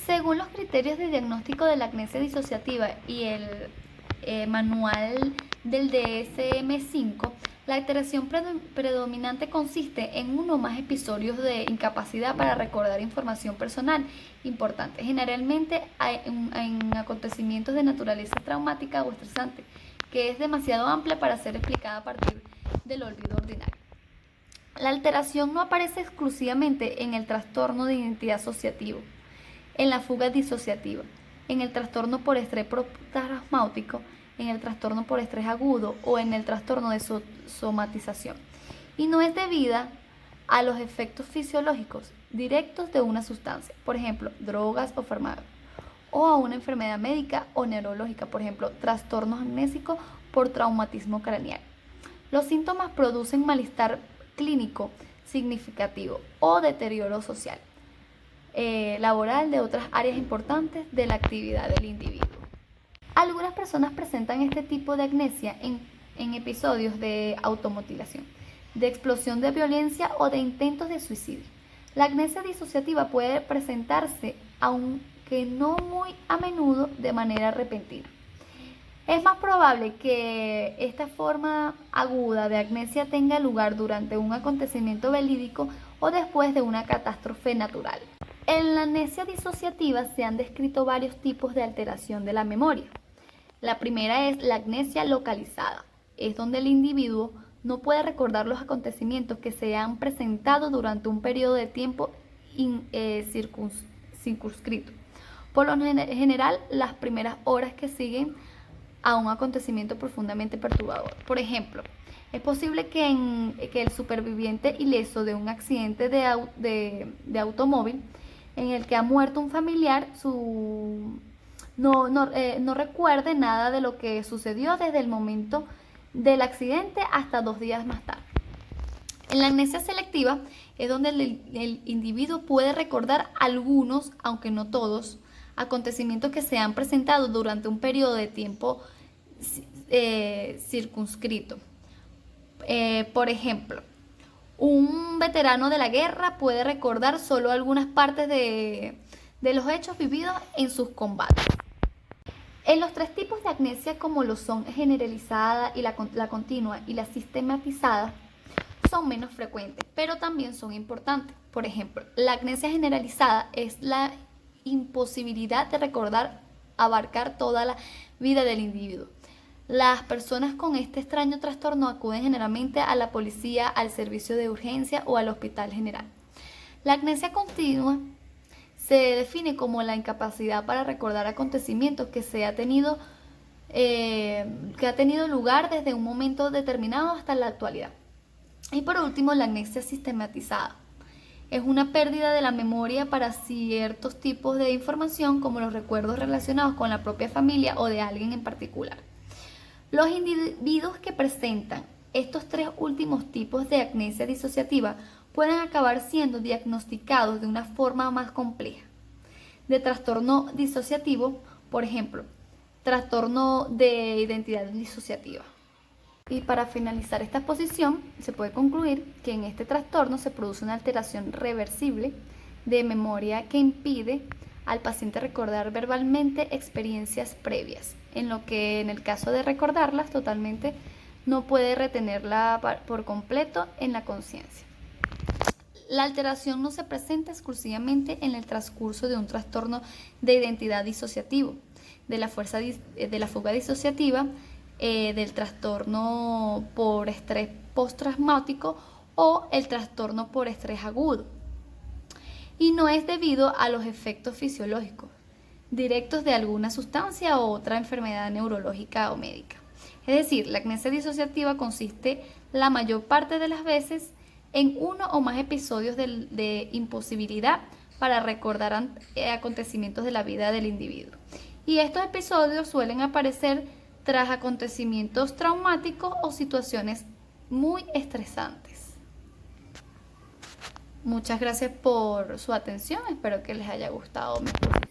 Según los criterios de diagnóstico de la amnesia disociativa y el manual del DSM-5, la alteración predominante consiste en uno o más episodios de incapacidad para recordar información personal importante, generalmente en acontecimientos de naturaleza traumática o estresante, que es demasiado amplia para ser explicada a partir del olvido ordinario. La alteración no aparece exclusivamente en el trastorno de identidad asociativo, en la fuga disociativa, en el trastorno por estrés postraumático, en el trastorno por estrés agudo o en el trastorno de somatización, y no es debida a los efectos fisiológicos directos de una sustancia, por ejemplo, drogas o fármacos, o a una enfermedad médica o neurológica, por ejemplo, trastornos amnésicos por traumatismo craneal. Los síntomas producen malestar clínico significativo o deterioro social, laboral de otras áreas importantes de la actividad del individuo. Algunas personas presentan este tipo de amnesia en episodios de automutilación, de explosión de violencia o de intentos de suicidio. La amnesia disociativa puede presentarse, aunque no muy a menudo, de manera repentina. Es más probable que esta forma aguda de amnesia tenga lugar durante un acontecimiento verídico o después de una catástrofe natural. En la amnesia disociativa se han descrito varios tipos de alteración de la memoria. La primera es la amnesia localizada. Es donde el individuo no puede recordar los acontecimientos que se han presentado durante un periodo de tiempo circunscrito. Por lo general, las primeras horas que siguen a un acontecimiento profundamente perturbador. Por ejemplo, es posible que el superviviente ileso de un accidente de automóvil en el que ha muerto un familiar no recuerde nada de lo que sucedió desde el momento del accidente hasta 2 días más tarde. En la amnesia selectiva es donde el individuo puede recordar algunos, aunque no todos, acontecimientos que se han presentado durante un periodo de tiempo circunscrito. Por ejemplo, un veterano de la guerra puede recordar solo algunas partes de los hechos vividos en sus combates. En los 3 tipos de amnesia, como lo son generalizada y la continua y la sistematizada, son menos frecuentes, pero también son importantes. Por ejemplo, la amnesia generalizada es la imposibilidad de recordar, abarcar toda la vida del individuo. Las personas con este extraño trastorno acuden generalmente a la policía, al servicio de urgencia o al hospital general. La amnesia continua se define como la incapacidad para recordar acontecimientos que ha tenido lugar desde un momento determinado hasta la actualidad. Y por último, la amnesia sistematizada. Es una pérdida de la memoria para ciertos tipos de información, como los recuerdos relacionados con la propia familia o de alguien en particular. Los individuos que presentan estos 3 últimos tipos de amnesia disociativa pueden acabar siendo diagnosticados de una forma más compleja de trastorno disociativo, por ejemplo, trastorno de identidad disociativa. Y para finalizar esta exposición, se puede concluir que en este trastorno se produce una alteración reversible de memoria que impide al paciente recordar verbalmente experiencias previas, en lo que en el caso de recordarlas totalmente no puede retenerla por completo en la conciencia. La alteración no se presenta exclusivamente en el transcurso de un trastorno de identidad disociativo, de la fuga disociativa, del trastorno por estrés postraumático o el trastorno por estrés agudo. Y no es debido a los efectos fisiológicos directos de alguna sustancia o otra enfermedad neurológica o médica. Es decir, la amnesia disociativa consiste la mayor parte de las veces en uno o más episodios de imposibilidad para recordar acontecimientos de la vida del individuo. Y estos episodios suelen aparecer tras acontecimientos traumáticos o situaciones muy estresantes. Muchas gracias por su atención, espero que les haya gustado mi exposición.